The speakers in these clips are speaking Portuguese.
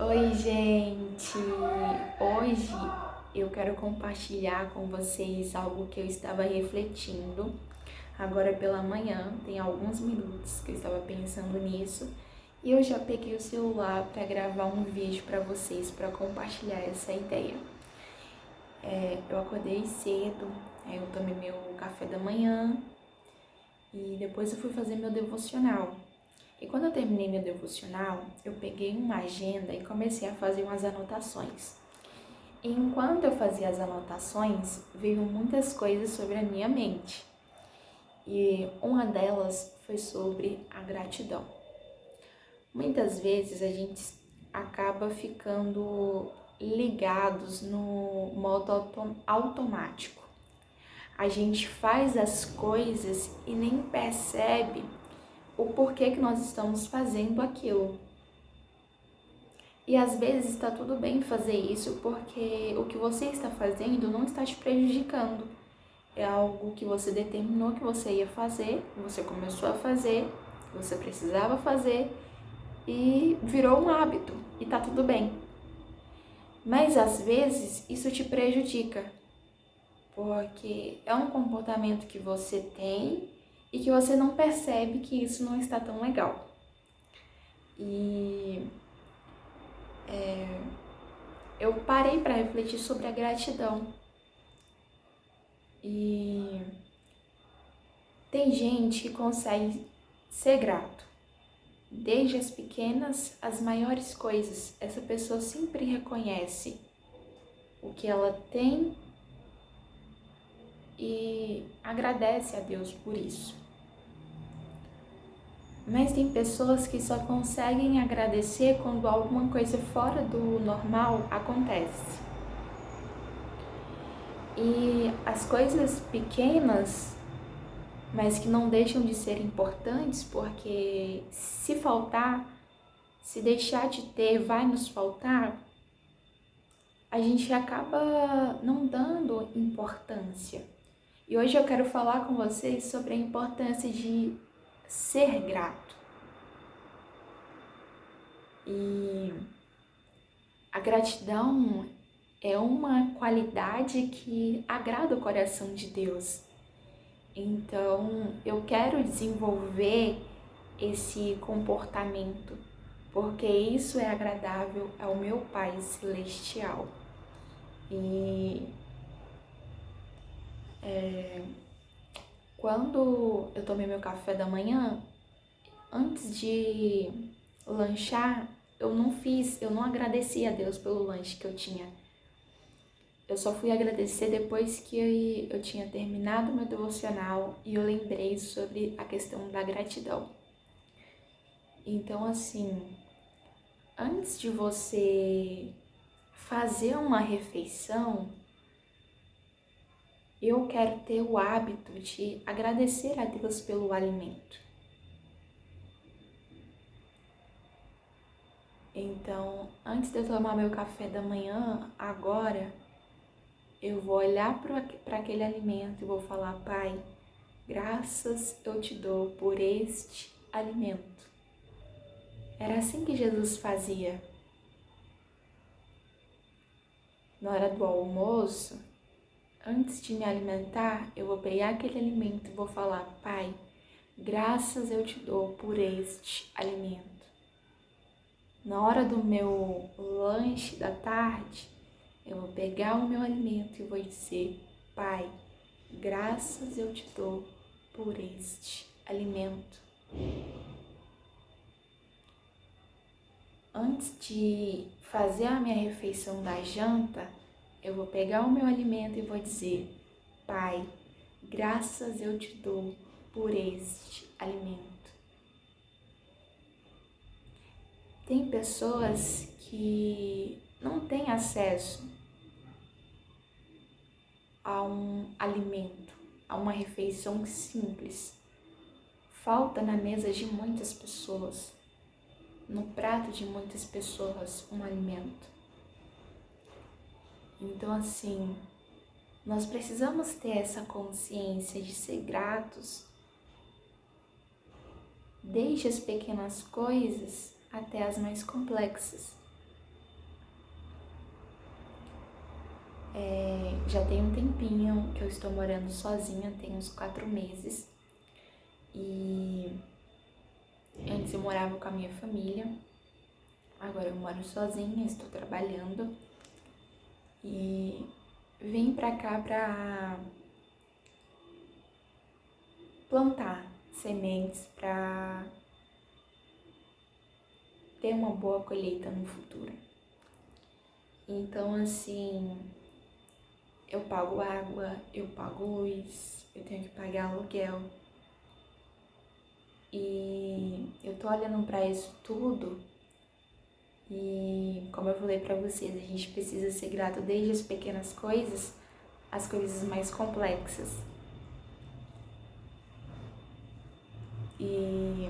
Oi, gente! Hoje eu quero compartilhar com vocês algo que eu estava refletindo agora pela manhã. Tem alguns minutos que eu estava pensando nisso e eu já peguei o celular para gravar um vídeo para vocês, para compartilhar essa ideia. Eu acordei cedo, eu tomei meu café da manhã e depois eu fui fazer meu devocional. E quando eu terminei meu devocional, eu peguei uma agenda e comecei a fazer umas anotações. E enquanto eu fazia as anotações, veio muitas coisas sobre a minha mente. E uma delas foi sobre a gratidão. Muitas vezes a gente acaba ficando ligados no modo automático. A gente faz as coisas e nem percebe o porquê que nós estamos fazendo aquilo. E às vezes está tudo bem fazer isso porque o que você está fazendo não está te prejudicando. É algo que você determinou que você ia fazer, você começou a fazer, você precisava fazer e virou um hábito e tá tudo bem. Mas às vezes isso te prejudica, porque é um comportamento que você tem e que você não percebe que isso não está tão legal. E eu parei para refletir sobre a gratidão. E tem gente que consegue ser grato, desde as pequenas às maiores coisas. Essa pessoa sempre reconhece o que ela tem e agradece a Deus por isso. Mas tem pessoas que só conseguem agradecer quando alguma coisa fora do normal acontece. E as coisas pequenas, mas que não deixam de ser importantes, porque se faltar, se deixar de ter, vai nos faltar, a gente acaba não dando importância. E hoje eu quero falar com vocês sobre a importância de ser grato. E a gratidão é uma qualidade que agrada o coração de Deus. Então, eu quero desenvolver esse comportamento, porque isso é agradável ao meu Pai Celestial. E quando eu tomei meu café da manhã, antes de lanchar, eu não agradeci a Deus pelo lanche que eu tinha. Eu só fui agradecer depois que eu tinha terminado meu devocional e eu lembrei sobre a questão da gratidão. Então, assim, antes de você fazer uma refeição, eu quero ter o hábito de agradecer a Deus pelo alimento. Então, antes de eu tomar meu café da manhã, agora, eu vou olhar para aquele alimento e vou falar: Pai, graças eu te dou por este alimento. Era assim que Jesus fazia. Na hora do almoço, antes de me alimentar, eu vou pegar aquele alimento e vou falar: Pai, graças eu te dou por este alimento. Na hora do meu lanche da tarde, eu vou pegar o meu alimento e vou dizer: Pai, graças eu te dou por este alimento. Antes de fazer a minha refeição da janta, eu vou pegar o meu alimento e vou dizer: Pai, graças eu te dou por este alimento. Tem pessoas que não têm acesso a um alimento, a uma refeição simples. Falta na mesa de muitas pessoas, no prato de muitas pessoas, um alimento. Então, assim, nós precisamos ter essa consciência de ser gratos, desde as pequenas coisas até as mais complexas. Já tem um tempinho que eu estou morando sozinha, tem uns 4 meses. E antes eu morava com a minha família, agora eu moro sozinha, estou trabalhando. E vim pra cá pra plantar sementes pra ter uma boa colheita no futuro. Então, assim, eu pago água, eu pago luz, eu tenho que pagar aluguel. E eu tô olhando pra isso tudo e, como eu falei pra vocês, a gente precisa ser grato desde as pequenas coisas às coisas mais complexas. E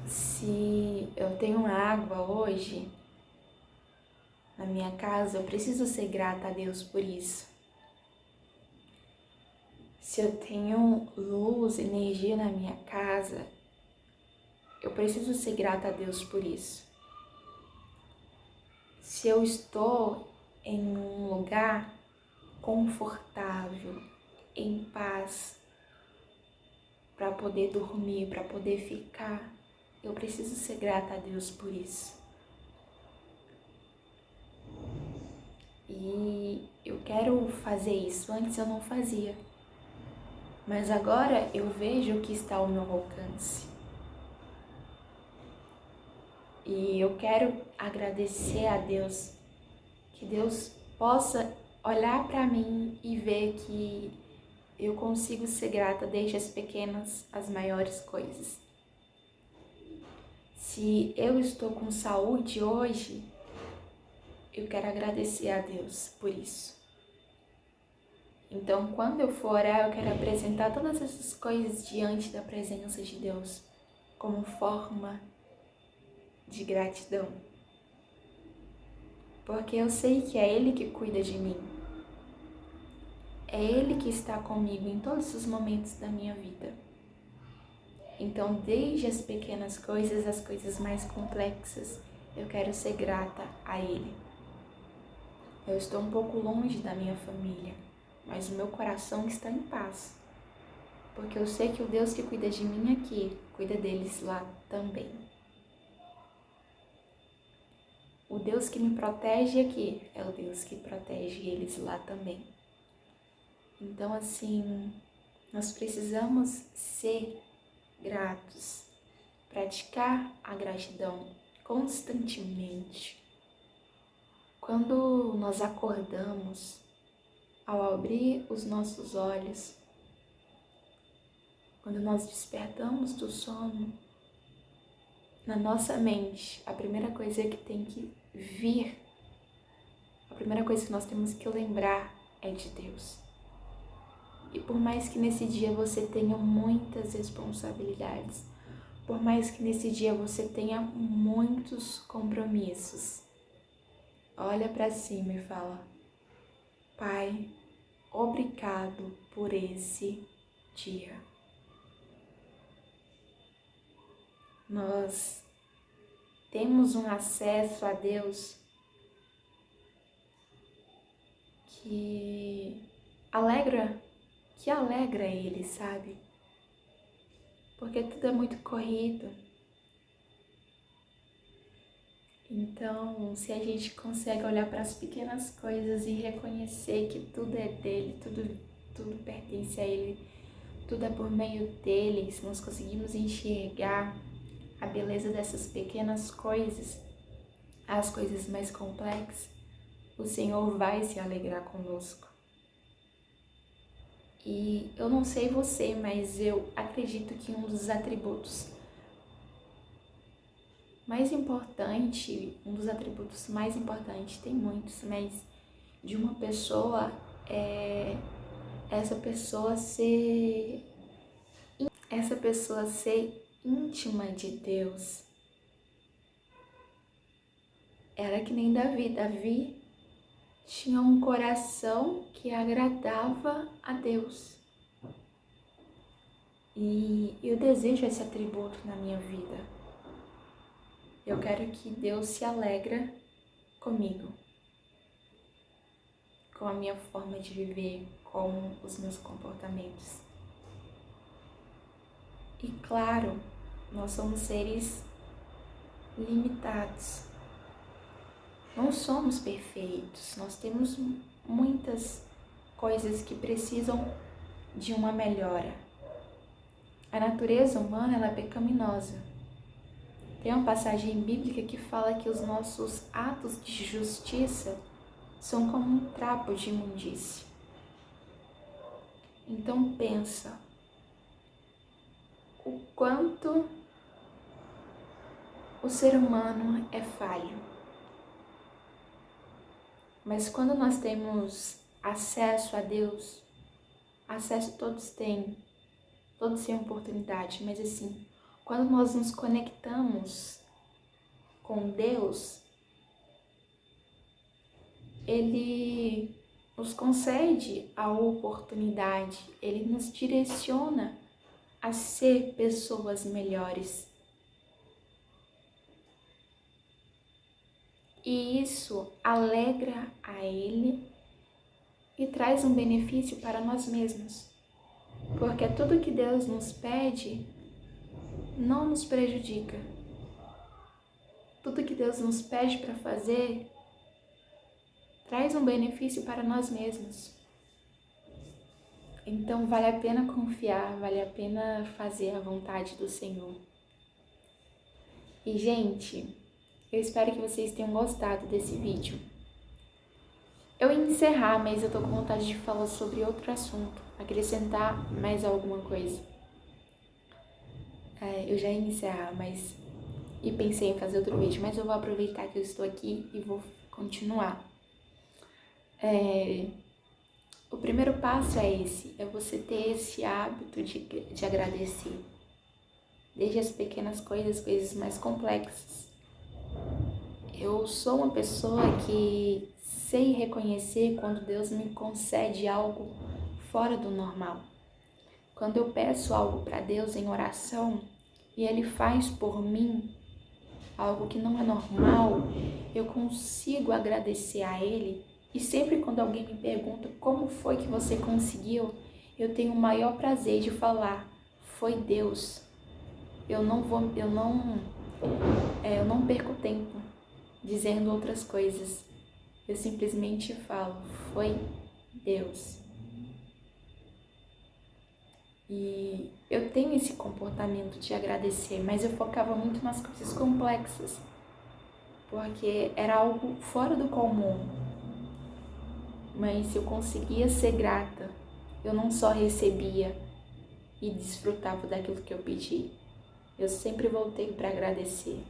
se eu tenho água hoje na minha casa, eu preciso ser grata a Deus por isso. Se eu tenho luz, energia na minha casa, eu preciso ser grata a Deus por isso. Se eu estou em um lugar confortável, em paz, para poder dormir, para poder ficar, eu preciso ser grata a Deus por isso. E eu quero fazer isso. Antes eu não fazia, mas agora eu vejo o que está ao meu alcance. E eu quero agradecer a Deus, que Deus possa olhar para mim e ver que eu consigo ser grata desde as pequenas às maiores coisas. Se eu estou com saúde hoje, eu quero agradecer a Deus por isso. Então, quando eu for orar, eu quero apresentar todas essas coisas diante da presença de Deus, como forma de gratidão. Porque eu sei que é Ele que cuida de mim. É Ele que está comigo em todos os momentos da minha vida. Então, desde as pequenas coisas às coisas mais complexas, eu quero ser grata a Ele. Eu estou um pouco longe da minha família, mas o meu coração está em paz. Porque eu sei que o Deus que cuida de mim aqui, cuida deles lá também. O Deus que me protege aqui é o Deus que protege eles lá também. Então, assim, nós precisamos ser gratos, praticar a gratidão constantemente. Quando nós acordamos, ao abrir os nossos olhos, quando nós despertamos do sono, na nossa mente, a primeira coisa que tem que vir, a primeira coisa que nós temos que lembrar é de Deus. E por mais que nesse dia você tenha muitas responsabilidades, por mais que nesse dia você tenha muitos compromissos, olha para cima e fala: Pai, obrigado por esse dia. Nós temos um acesso a Deus que alegra Ele, sabe? Porque tudo é muito corrido. Então, se a gente consegue olhar para as pequenas coisas e reconhecer que tudo é dele, tudo pertence a ele, tudo é por meio dele, se nós conseguimos enxergar a beleza dessas pequenas coisas, as coisas mais complexas, o Senhor vai se alegrar conosco. E eu não sei você, mas eu acredito que um dos atributos mais importantes, tem muitos, mas de uma pessoa é essa pessoa ser íntima de Deus. Era que nem Davi. Davi tinha um coração que agradava a Deus. E eu desejo esse atributo na minha vida. Eu quero que Deus se alegra comigo. com a minha forma de viver, com os meus comportamentos. E claro, nós somos seres limitados. Não somos perfeitos, nós temos muitas coisas que precisam de uma melhora. A natureza humana, ela é pecaminosa. Tem uma passagem bíblica que fala que os nossos atos de justiça são como um trapo de imundície. Então pensa o quanto o ser humano é falho. Mas quando nós temos acesso a Deus, acesso todos têm oportunidade, mas assim, quando nós nos conectamos com Deus, Ele nos concede a oportunidade, Ele nos direciona a ser pessoas melhores. E isso alegra a Ele e traz um benefício para nós mesmos. Porque tudo que Deus nos pede não nos prejudica. Tudo que Deus nos pede para fazer traz um benefício para nós mesmos. Então vale a pena confiar, vale a pena fazer a vontade do Senhor. E gente, eu espero que vocês tenham gostado desse vídeo. Eu ia encerrar, mas eu tô com vontade de falar sobre outro assunto, acrescentar mais alguma coisa. Eu já ia encerrar, e pensei em fazer outro vídeo, mas eu vou aproveitar que eu estou aqui e vou continuar. O primeiro passo é você ter esse hábito de agradecer. Desde as pequenas coisas mais complexas. Eu sou uma pessoa que sei reconhecer quando Deus me concede algo fora do normal. Quando eu peço algo para Deus em oração e Ele faz por mim algo que não é normal, eu consigo agradecer a Ele. E sempre quando alguém me pergunta como foi que você conseguiu, eu tenho o maior prazer de falar, foi Deus. Eu não perco tempo dizendo outras coisas. Eu simplesmente falo, foi Deus. E eu tenho esse comportamento de agradecer, mas eu focava muito nas coisas complexas, porque era algo fora do comum. Mas eu conseguia ser grata, eu não só recebia e desfrutava daquilo que eu pedi. Eu sempre voltei para agradecer.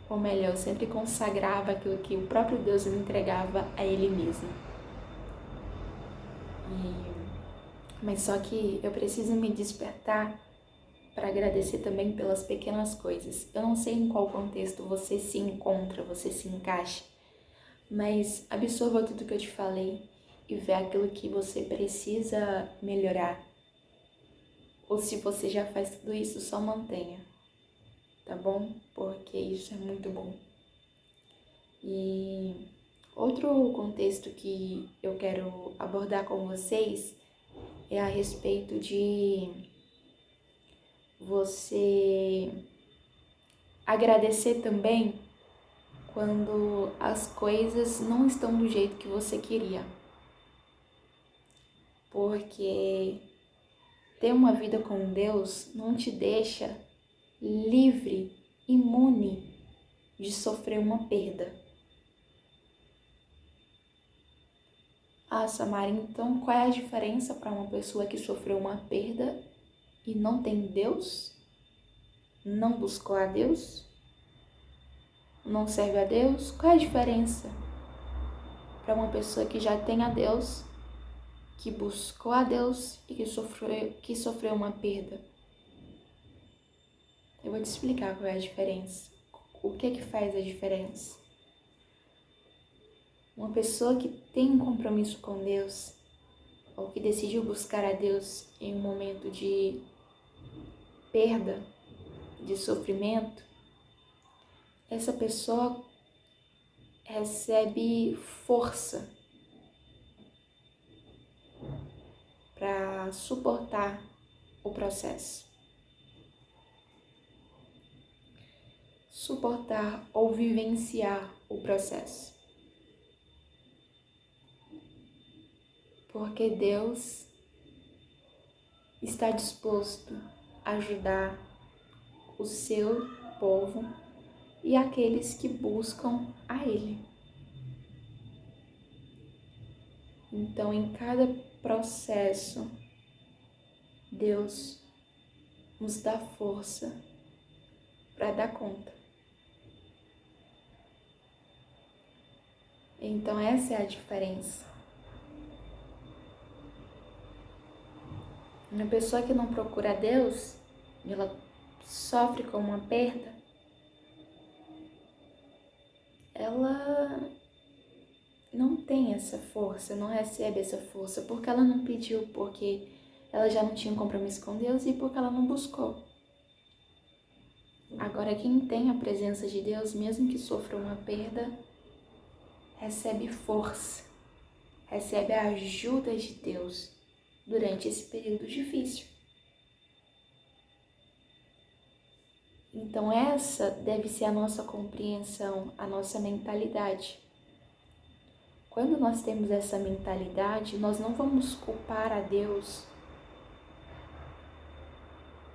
Ou melhor, eu sempre consagrava aquilo que o próprio Deus me entregava a Ele mesmo. Mas só que eu preciso me despertar para agradecer também pelas pequenas coisas. Eu não sei em qual contexto você se encontra, você se encaixa, mas absorva tudo que eu te falei e vê aquilo que você precisa melhorar. Ou se você já faz tudo isso, só mantenha, tá bom? Porque isso é muito bom. E outro contexto que eu quero abordar com vocês é a respeito de você agradecer também quando as coisas não estão do jeito que você queria. Porque ter uma vida com Deus não te deixa livre, imune de sofrer uma perda. Ah, Samara, então qual é a diferença para uma pessoa que sofreu uma perda e não tem Deus? Não buscou a Deus? Não serve a Deus? Qual é a diferença para uma pessoa que já tem a Deus, que buscou a Deus e que sofreu uma perda? Eu vou te explicar qual é a diferença. O que faz a diferença? Uma pessoa que tem um compromisso com Deus, ou que decidiu buscar a Deus em um momento de perda, de sofrimento, essa pessoa recebe força para suportar o processo. Suportar ou vivenciar o processo. Porque Deus está disposto a ajudar o seu povo e aqueles que buscam a Ele. Então, em cada processo, Deus nos dá força para dar conta. Então, essa é a diferença. Uma pessoa que não procura Deus, ela sofre com uma perda, ela não tem essa força, não recebe essa força, porque ela não pediu, porque ela já não tinha um compromisso com Deus e porque ela não buscou. Agora, quem tem a presença de Deus, mesmo que sofra uma perda, recebe força, recebe a ajuda de Deus durante esse período difícil. Então essa deve ser a nossa compreensão, a nossa mentalidade. Quando nós temos essa mentalidade, nós não vamos culpar a Deus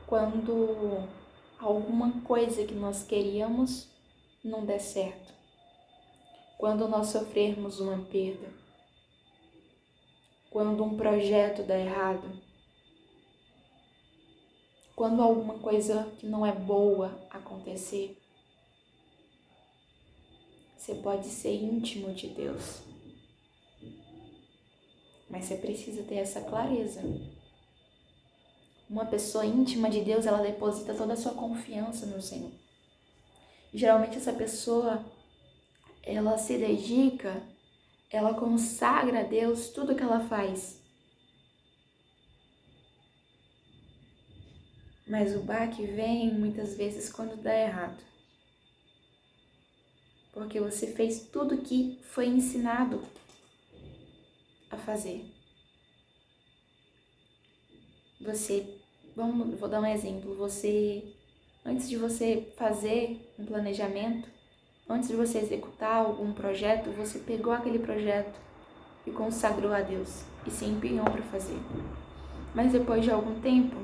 quando alguma coisa que nós queríamos não der certo. Quando nós sofrermos uma perda. Quando um projeto dá errado. Quando alguma coisa que não é boa acontecer. Você pode ser íntimo de Deus. Mas você precisa ter essa clareza. Uma pessoa íntima de Deus, ela deposita toda a sua confiança no Senhor. Geralmente essa pessoa, ela se dedica, ela consagra a Deus tudo que ela faz. Mas o baque vem muitas vezes quando dá errado. Porque você fez tudo que foi ensinado a fazer. Vou dar um exemplo, antes de você fazer um planejamento, antes de você executar algum projeto, você pegou aquele projeto e consagrou a Deus e se empenhou para fazer. Mas depois de algum tempo,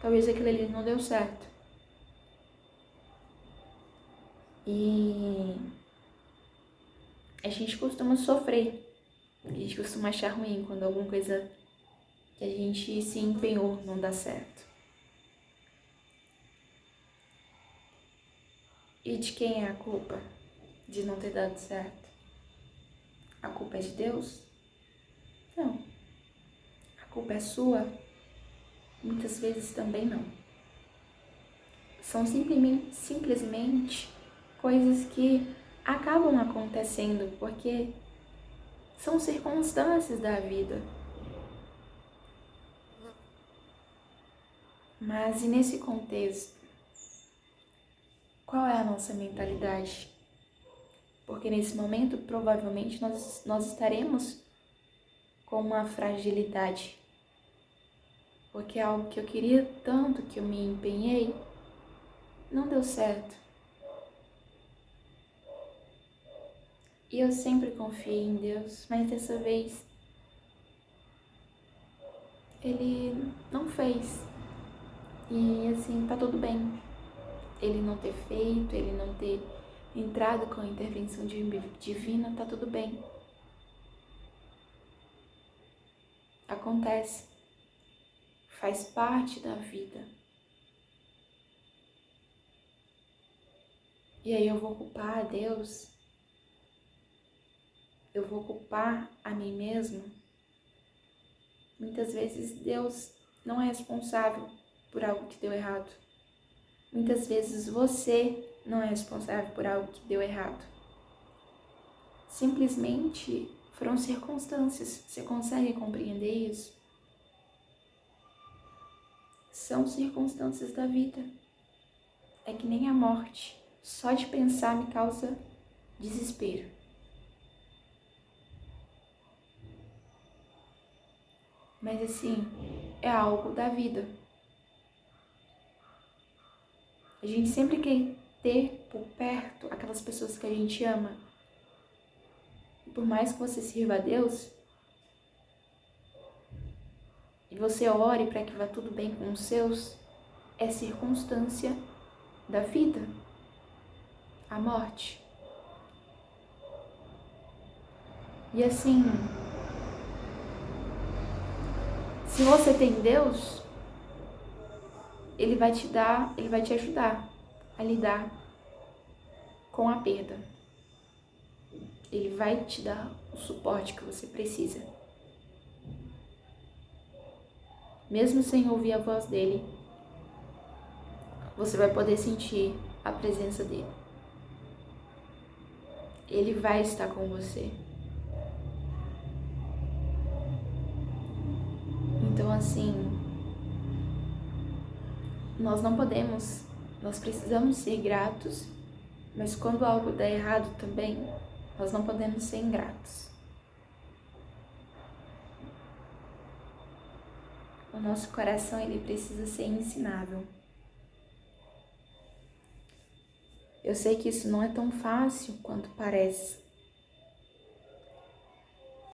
talvez aquilo ali não deu certo. E a gente costuma sofrer, a gente costuma achar ruim quando alguma coisa que a gente se empenhou não dá certo. E de quem é a culpa de não ter dado certo? A culpa é de Deus? Não. A culpa é sua? Muitas vezes também não. São simplesmente coisas que acabam acontecendo porque são circunstâncias da vida. Mas e nesse contexto, qual é a nossa mentalidade? Porque nesse momento, provavelmente, nós estaremos com uma fragilidade. Porque algo que eu queria tanto, que eu me empenhei, não deu certo. E eu sempre confiei em Deus, mas dessa vez Ele não fez. E assim, tá tudo bem. Ele não ter feito, ele não ter entrado com a intervenção divina, tá tudo bem. Acontece. Faz parte da vida. E aí eu vou culpar a Deus? Eu vou culpar a mim mesmo? Muitas vezes Deus não é responsável por algo que deu errado. Muitas vezes você não é responsável por algo que deu errado. Simplesmente foram circunstâncias. Você consegue compreender isso? São circunstâncias da vida. É que nem a morte. Só de pensar me causa desespero. mas assim, é algo da vida. A gente sempre quer ter por perto aquelas pessoas que a gente ama. E por mais que você sirva a Deus, e você ore para que vá tudo bem com os seus, é circunstância da vida, a morte. E assim, se você tem Deus, Ele vai te ajudar a lidar com a perda. Ele vai te dar o suporte que você precisa. Mesmo sem ouvir a voz dele, você vai poder sentir a presença dele. Ele vai estar com você. Então assim, nós precisamos ser gratos, mas quando algo dá errado também, nós não podemos ser ingratos. O nosso coração, ele precisa ser ensinável. Eu sei que isso não é tão fácil quanto parece,